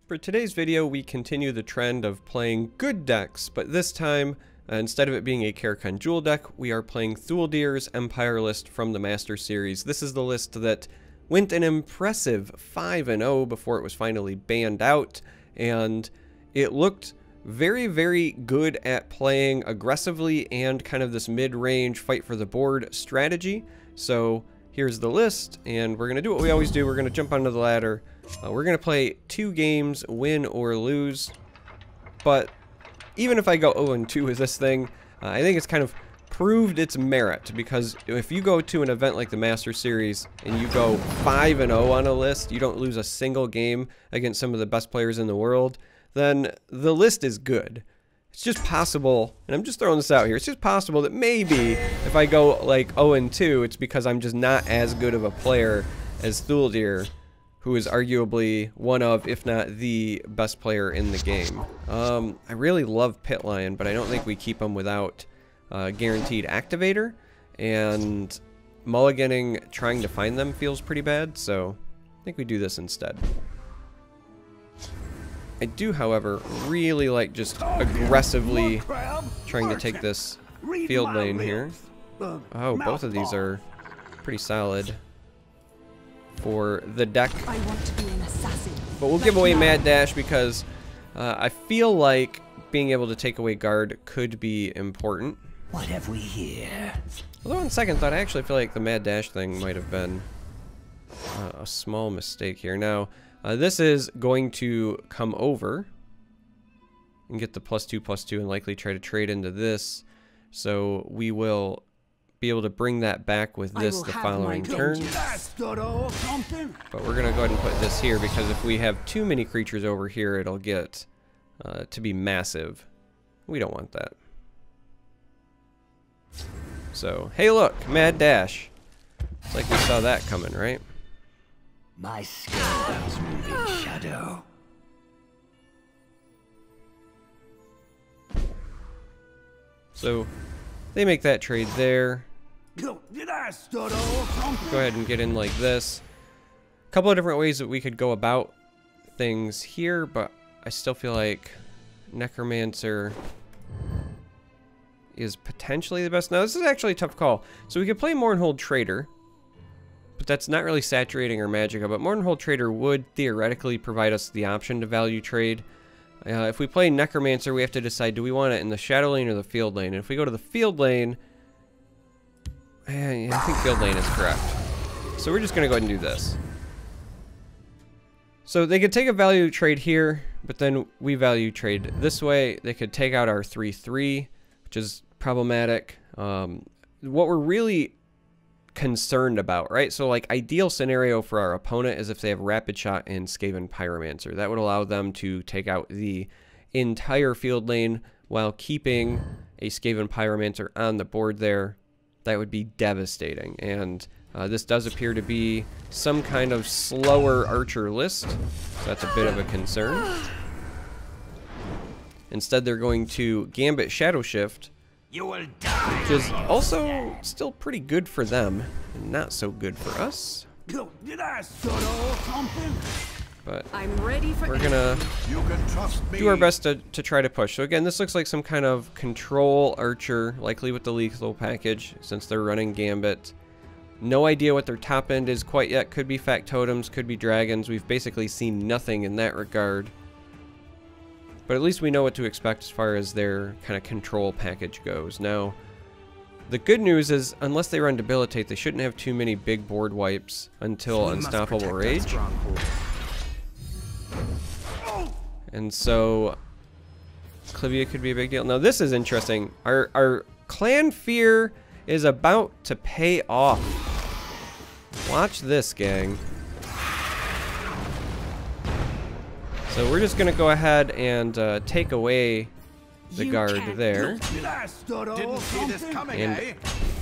For today's video, we continue the trend of playing good decks, but this time, instead of it being a Karakhan Jewel deck, we are playing Thuldir's Empire list from the Master Series. This is the list that went an impressive 5-0 before it was finally banned out, and it looked very, very good at playing aggressively and kind of this mid-range fight for the board strategy. So here's the list, and we're going to do what we always do. We're going to jump onto the ladder. We're going to play 2 games, win or lose. But even if I go 0-2 with this thing, I think it's kind of proved its merit, because if you go to an event like the Master Series and you go 5-0 on a list, you don't lose a single game against some of the best players in the world, then the list is good. It's just possible, and I'm just throwing this out here, it's just possible that maybe if I go like 0-2, it's because I'm just not as good of a player as Thuldir, who is arguably one of, if not the best player in the game. I really love Pit Lion, but I don't think we keep him without guaranteed activator, and mulliganing trying to find them feels pretty bad, so I think we do this instead. I do, however, really like just aggressively trying to take this field lane here. Oh, both of these are pretty solid for the deck. I want to be an assassin. But we'll give away Mad Dash because I feel like being able to take away guard could be important. What have we here? Although on second thought, I actually feel like the Mad Dash thing might have been a small mistake here. Now, this is going to come over and get the +2/+2 and likely try to trade into this. So we will be able to bring that back with this the following turn. But we're going to go ahead and put this here, because if we have too many creatures over here, it'll get to be massive. We don't want that. So, hey look, Mad Dash. It's like we saw that coming, right? My skills move in shadow. So they make that trade there. Go ahead and get in like this. A couple of different ways that we could go about things here, but I still feel like Necromancer is potentially the best. Now this is actually a tough call. So we could play Mournhold Trader, but that's not really saturating our Magicka, but Mournhold Trader would theoretically provide us the option to value trade. If we play Necromancer, we have to decide, do we want it in the shadow lane or the field lane? And if we go to the field lane, I think field lane is correct. So we're just going to go ahead and do this. So they could take a value trade here, but then we value trade this way. They could take out our 3/3, which is problematic. What we're really concerned about, right? So like ideal scenario for our opponent is if they have Rapid Shot and Skaven Pyromancer. That would allow them to take out the entire field lane while keeping a Skaven Pyromancer on the board there. That would be devastating, and this does appear to be some kind of slower archer list, so that's a bit of a concern. Instead, they're going to Gambit Shadow Shift, which is also still pretty good for them, and not so good for us. But I'm ready for we're gonna do our best to try to push. So again, this looks like some kind of control archer, likely with the lethal package, since they're running Gambit. No idea what their top end is quite yet. Could be Factotums, could be dragons. We've basically seen nothing in that regard. But at least we know what to expect as far as their kind of control package goes. Now, the good news is, unless they run Debilitate, they shouldn't have too many big board wipes until Unstoppable Rage. And so, Clivia could be a big deal. Now, this is interesting. Our Clan Fear is about to pay off. Watch this, gang. So we're just going to go ahead and take away the guard there. And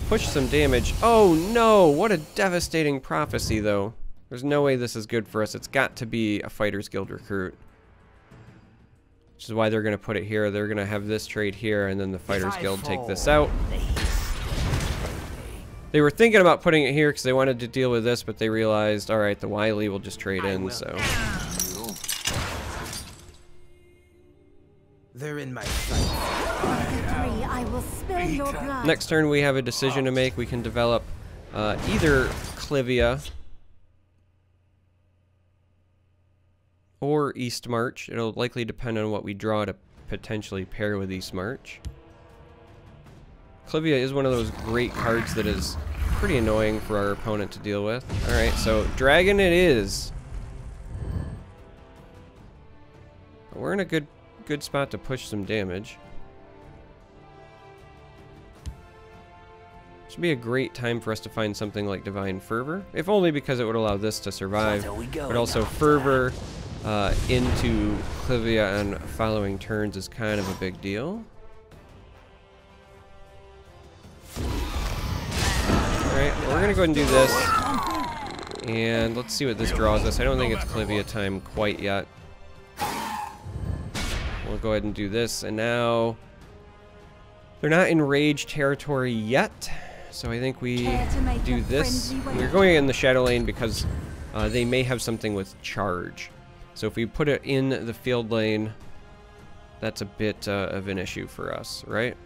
push some damage. Oh no, what a devastating prophecy though. There's no way this is good for us. It's got to be a Fighters Guild recruit. Which is why they're going to put it here. They're going to have this trade here, and then the Fighters Guild take this out. They were thinking about putting it here because they wanted to deal with this, but they realized, alright, the Wily will just trade in, so. They're in my sights. Victory, I will spill your blood. Next turn we have a decision to make. We can develop either Clivia or East March. It'll likely depend on what we draw to potentially pair with East March. Clivia is one of those great cards that is pretty annoying for our opponent to deal with. Alright, so Dragon it is. But we're in a good spot to push some damage. Should be a great time for us to find something like Divine Fervor, if only because it would allow this to survive, but also Fervor into Clivia on following turns is kind of a big deal. Alright, well, we're gonna go ahead and do this, and let's see what this draws us. I don't think it's Clivia time quite yet. We'll go ahead and do this, and now they're not in rage territory yet, so I think we do this. We're going in the Shadow Lane because they may have something with charge. So if we put it in the field lane, that's a bit of an issue for us, right?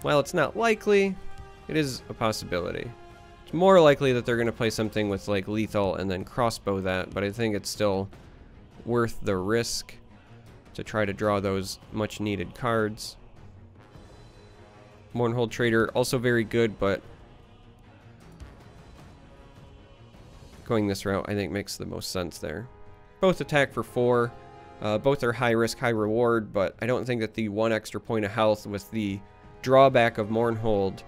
Well, it's not likely. It is a possibility. It's more likely that they're going to play something with like lethal and then crossbow that, but I think it's still worth the risk to try to draw those much needed cards. Mournhold Trader, also very good, but going this route I think makes the most sense there. Both attack for 4, both are high risk, high reward, but I don't think that the 1 extra point of health with the drawback of Mournhold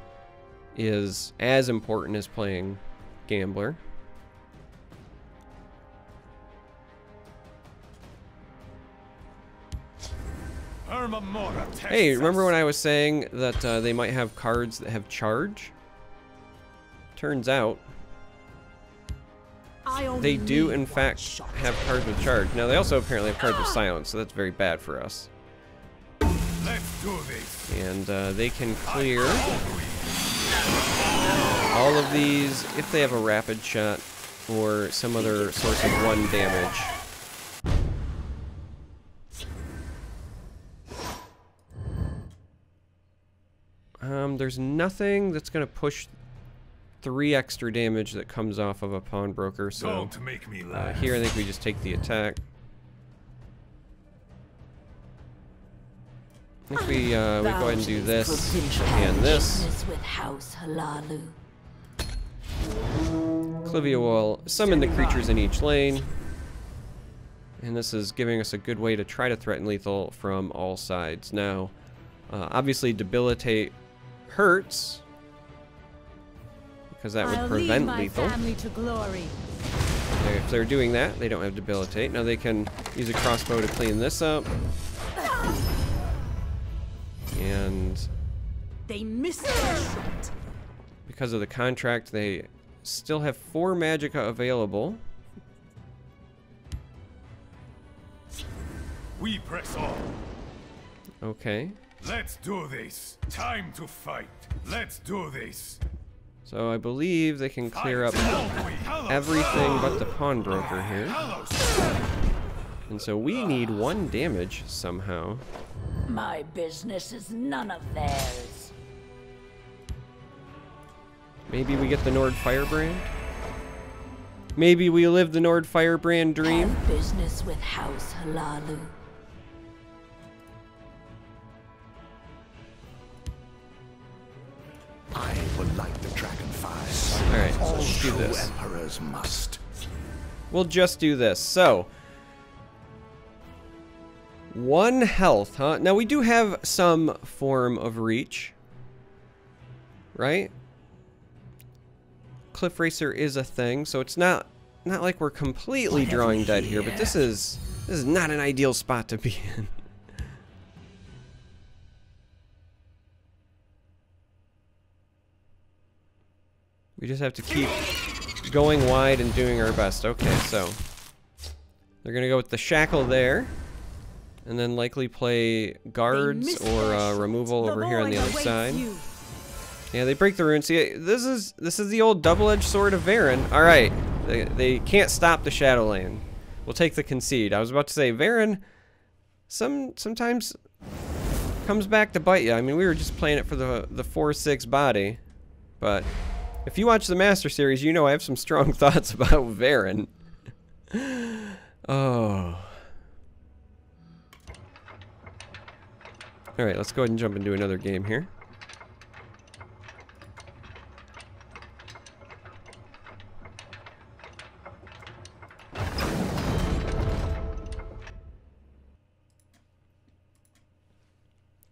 is as important as playing Gambler. Hey, remember when I was saying that they might have cards that have charge? Turns out they do in fact have cards with charge. Now they also apparently have cards with silence, so that's very bad for us. Let's do this. And they can clear all of these if they have a rapid shot or some other source of 1 damage. There's nothing that's going to push 3 extra damage that comes off of a pawnbroker, so here I think we just take the attack. I think we go ahead and do this and this. Clivia will summon the creatures in each lane, and this is giving us a good way to try to threaten lethal from all sides. Now, obviously debilitate hurts, because that would prevent lethal. If they're doing that, they don't have debilitate. Now they can use a crossbow to clean this up. And they missed their shot. Because of the contract, they still have 4 magicka available. We press on. Okay. Let's do this. Time to fight. Let's do this. So I believe they can clear up everything but the pawnbroker here. And so we need 1 damage somehow. My business is none of theirs. Maybe we get the Nord Firebrand? Maybe we live the Nord Firebrand dream? Have business with House Halalu. I would like the dragon fire. Alright, so All let's do true this. emperors must. We'll just do this. So, 1 health, huh? Now we do have some form of reach, right? Cliff Racer is a thing, so it's not like we're completely drawing dead here, but this is not an ideal spot to be in. We just have to keep going wide and doing our best. Okay, so they're gonna go with the shackle there, and then likely play guards or removal over here on the other side. Yeah, they break the rune. See, this is the old double-edged sword of Varen. All right, they can't stop the Shadow Lane. We'll take the concede. I was about to say Varen sometimes comes back to bite you. I mean, we were just playing it for the 4-6 body, but if you watch the Master Series, you know I have some strong thoughts about Varen. Oh. Alright, let's go ahead and jump into another game here.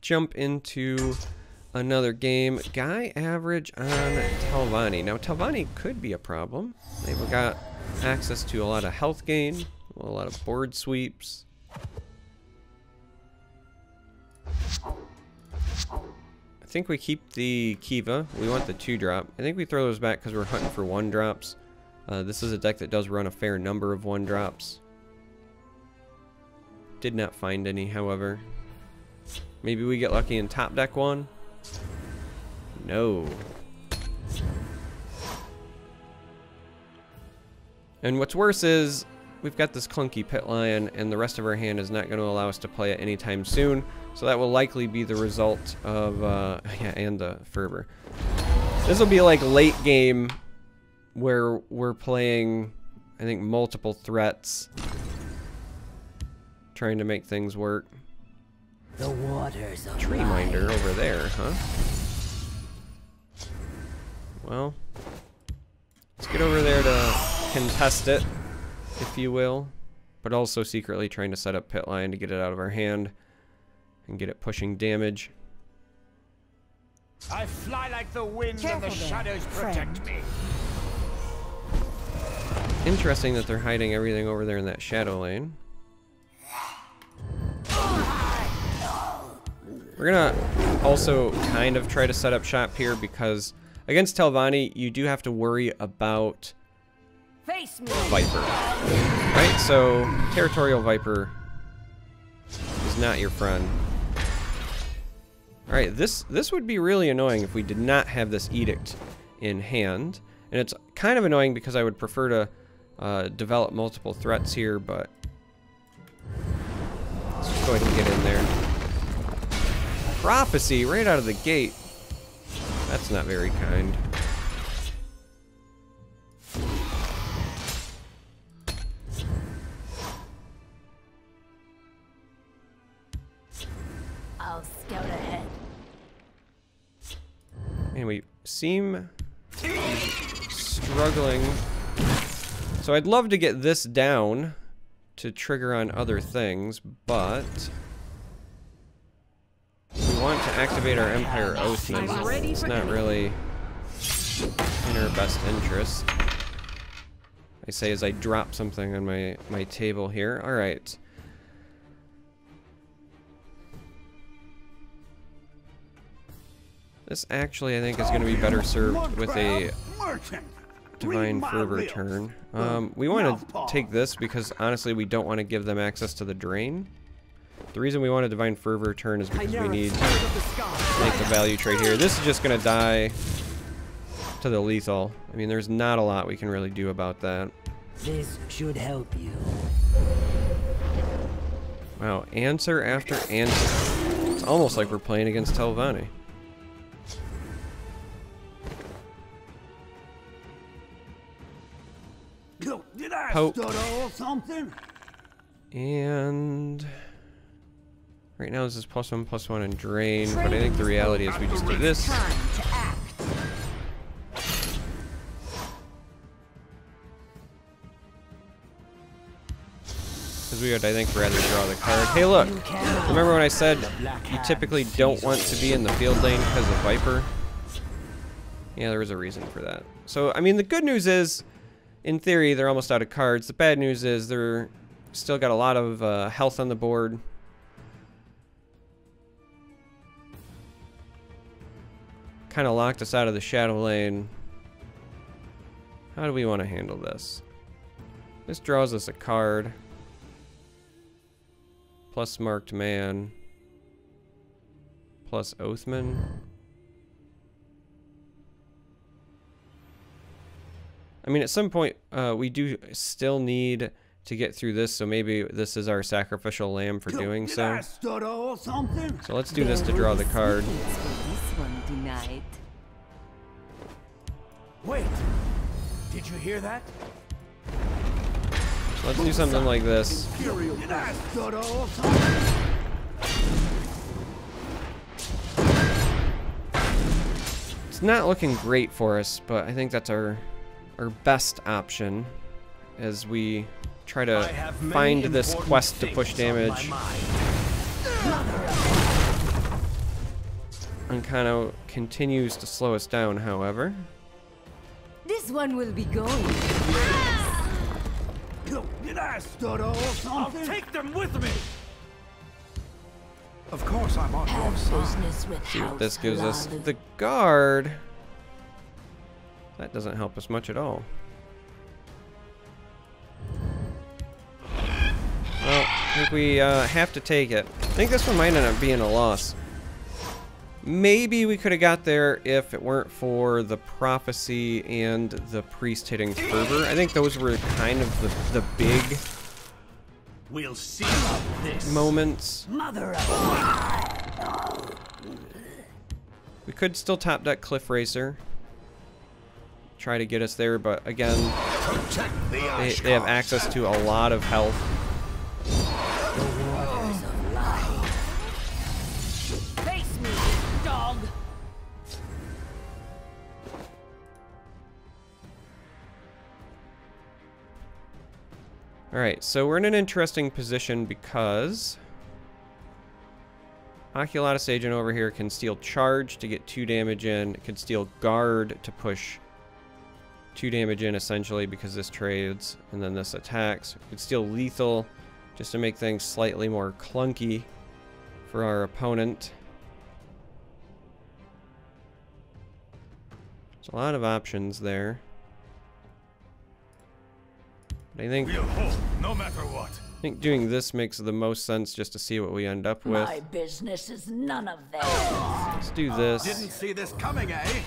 Jump into another game. Guy average on Telvanni. Now, Telvanni could be a problem. They've got access to a lot of health gain, a lot of board sweeps. I think we keep the Kiva. We want the 2-drop. I think we throw those back because we're hunting for 1-drops. This is a deck that does run a fair number of 1-drops. Did not find any, however. Maybe we get lucky in top deck 1? No. And what's worse is we've got this clunky Pit Lion, and the rest of our hand is not going to allow us to play it anytime soon. So that will likely be the result of, yeah, and the Fervor. This will be like late game where we're playing, I think, multiple threats, trying to make things work. The waters of Tree Minder over there, huh? Well, let's get over there to contest it, if you will, but also secretly trying to set up Pit Lion to get it out of our hand and get it pushing damage. I fly like the wind and the shadows protect me. Interesting that they're hiding everything over there in that shadow lane. We're gonna also kind of try to set up shop here because against Telvanni, you do have to worry about Face me. Viper, right? So Territorial Viper is not your friend. All right, this would be really annoying if we did not have this Edict in hand, and it's kind of annoying because I would prefer to develop multiple threats here, but let's just go ahead and get in there. Prophecy right out of the gate. That's not very kind. I'll scout ahead. And we seem struggling. So I'd love to get this down to trigger on other things, but we want to activate our Empire Oathman. It's not really in our best interest. I say as I drop something on my table here. All right. This actually, I think, is going to be better served with a Divine Fervor turn. We want to take this because, honestly, we don't want to give them access to the Drain. The reason we want a Divine Fervor turn is because we need to make the value trade here. This is just going to die to the lethal. I mean, there's not a lot we can really do about that. This should help you. Wow, answer after answer. It's almost like we're playing against Telvanni. Did I Poke. stutter or something? And right now this is +1/+1 and drain, but I think the reality is we just do this. Time to act. Because we would, I think, rather draw the card. Hey, look! Remember when I said you typically don't want to be in the field lane because of Viper? Yeah, there was a reason for that. So, I mean, the good news is, in theory, they're almost out of cards. The bad news is they're still got a lot of health on the board. Kind of locked us out of the shadow lane. How do we want to handle this? This draws us a card. Plus Marked Man. Plus Oathman. I mean, at some point, we do still need to get through this, so maybe this is our sacrificial lamb for doing Did so. I stutter or something? So let's do this to draw the card. This one tonight. Wait. Did you hear that? So let's do something like this. Did I stutter or something? It's not looking great for us, but I think that's our best option as we try to find this quest to push damage. And kind of continues to slow us down, however. This one will be going. Did I stutter or something? I'll take them with me. Of course I'm on your Have side. business with See what this gives us. Thuldir. The guard. That doesn't help us much at all. Well, I think we have to take it. I think this one might end up being a loss. Maybe we could have got there if it weren't for the prophecy and the priest hitting fervor. I think those were kind of the big We'll see about this. moments. Mother of We could still top deck Cliff Racer. Try to get us there, but again, Protect the they have access to a lot of health. Face me, dog. Alright, so we're in an interesting position because Oculatus Agent over here can steal Charge to get 2 damage in. It can steal Guard to push 2 damage in, essentially, because this trades, and then this attacks. It could steal Lethal just to make things slightly more clunky for our opponent. There's a lot of options there. But I think We'll hold, no matter what. doing this makes the most sense just to see what we end up with. My business is none of theirs. Let's do this. Didn't see this coming, eh?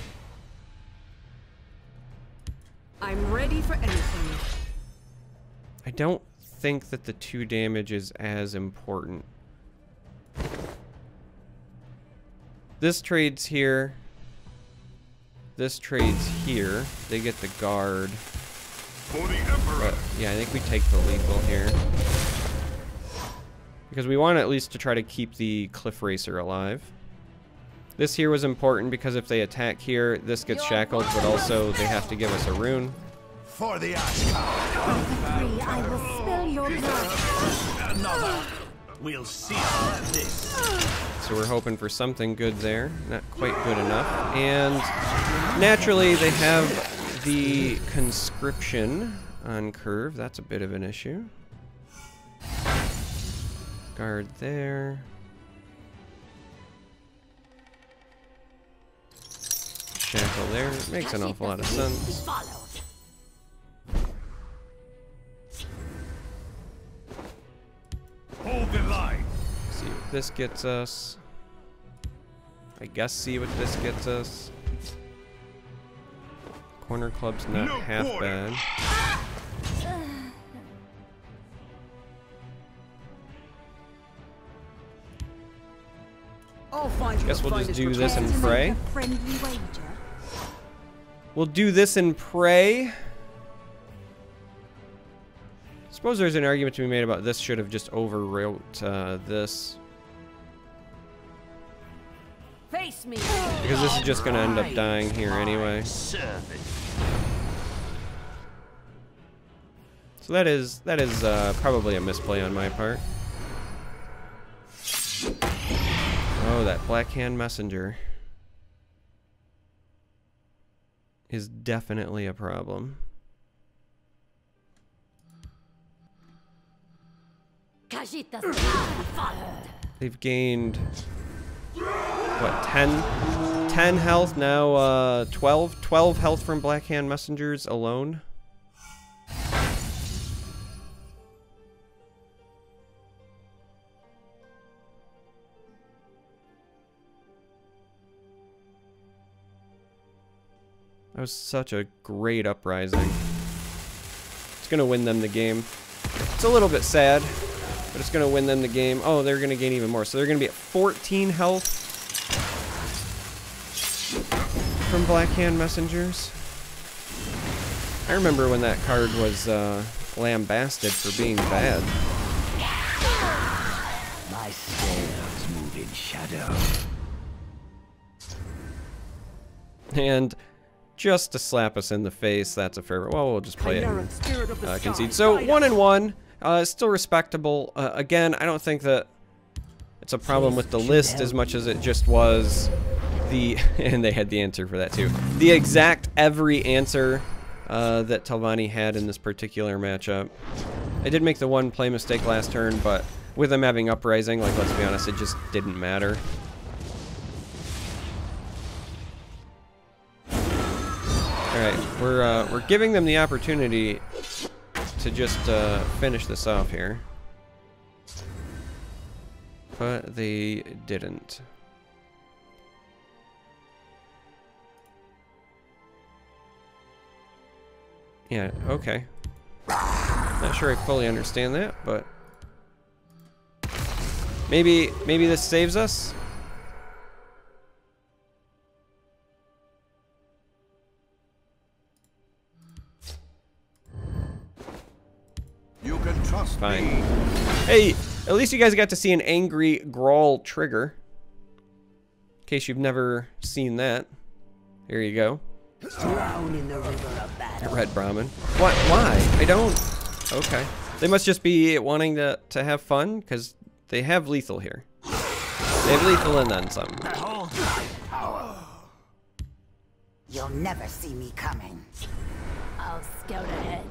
I'm ready for anything. I don't think that the 2 damage is as important. This trades here. This trades here. They get the guard. For the Emperor. But yeah, I think we take the lethal here. Because we want at least to try to keep the Cliff Racer alive. This here was important because if they attack here, this gets shackled, but also they have to give us a rune. For the Ashkar. Victory, I will spill your blood. Another. We'll see about this. So we're hoping for something good there. Not quite good enough. And naturally, they have the conscription on curve. That's a bit of an issue. Guard there. Shackle there. Makes an awful lot of sense. Hold the line. See what this gets us. I guess see what this gets us. Corner club's not No half quarter. bad. I'll find you. Guess a we'll just finest do this return and to make pray. a friendly wager. We'll do this and pray. Suppose there's an argument to be made about this should have just overwrote this. Face me. Because this is just going to end up dying here anyway. So that is probably a misplay on my part. Oh, that Black Hand Messenger is definitely a problem. They've gained, what, 10 health, now 12 health from Black Hand Messengers alone. That was such a great uprising. It's gonna win them the game. It's a little bit sad, but it's going to win them the game. Oh, they're going to gain even more. So they're going to be at 14 health from Blackhand Messengers. I remember when that card was lambasted for being bad. My sails move in shadow. And just to slap us in the face, that's a fair. Well, we'll just play it and concede. So 1-1, still respectable. Again, I don't think that it's a problem with the list as much as it just was the. And they had the answer for that too. The exact every answer that Telvanni had in this particular matchup. I did make the one play mistake last turn, but with them having Uprising, like let's be honest, it just didn't matter. Alright, we're giving them the opportunity to just finish this off here. But they didn't. Yeah, okay. Not sure I fully understand that, but maybe this saves us? You can trust Fine. me. Hey, at least you guys got to see an angry Grawl trigger. In case you've never seen that. Here you go. Drown in the river of battle. Red Brahmin. What? Why? I don't. Okay. They must just be wanting to have fun, because they have lethal here. They have lethal and then some. You'll never see me coming. I'll scout ahead.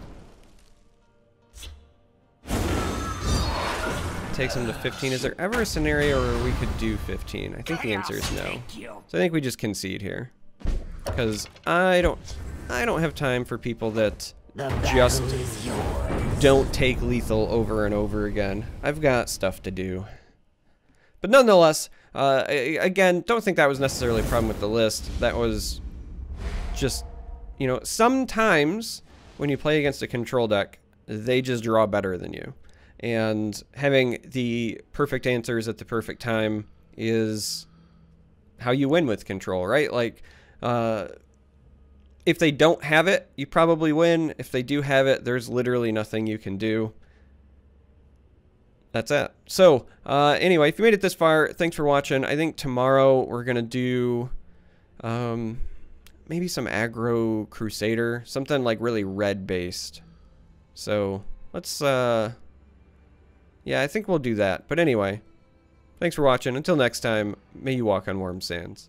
Takes them to 15. Is there ever a scenario where we could do 15? I think the answer is no. So I think we just concede here, because I don't have time for people that just don't take lethal over and over again. I've got stuff to do. But nonetheless, again, don't think that was necessarily a problem with the list. That was just, you know, sometimes when you play against a control deck, they just draw better than you. And having the perfect answers at the perfect time is how you win with control, right? Like, if they don't have it, you probably win. If they do have it, there's literally nothing you can do. That's it. So, anyway, if you made it this far, thanks for watching. I think tomorrow we're going to do maybe some aggro Crusader, something like really red-based. So, let's... yeah, I think we'll do that. But anyway, thanks for watching. Until next time, may you walk on warm sands.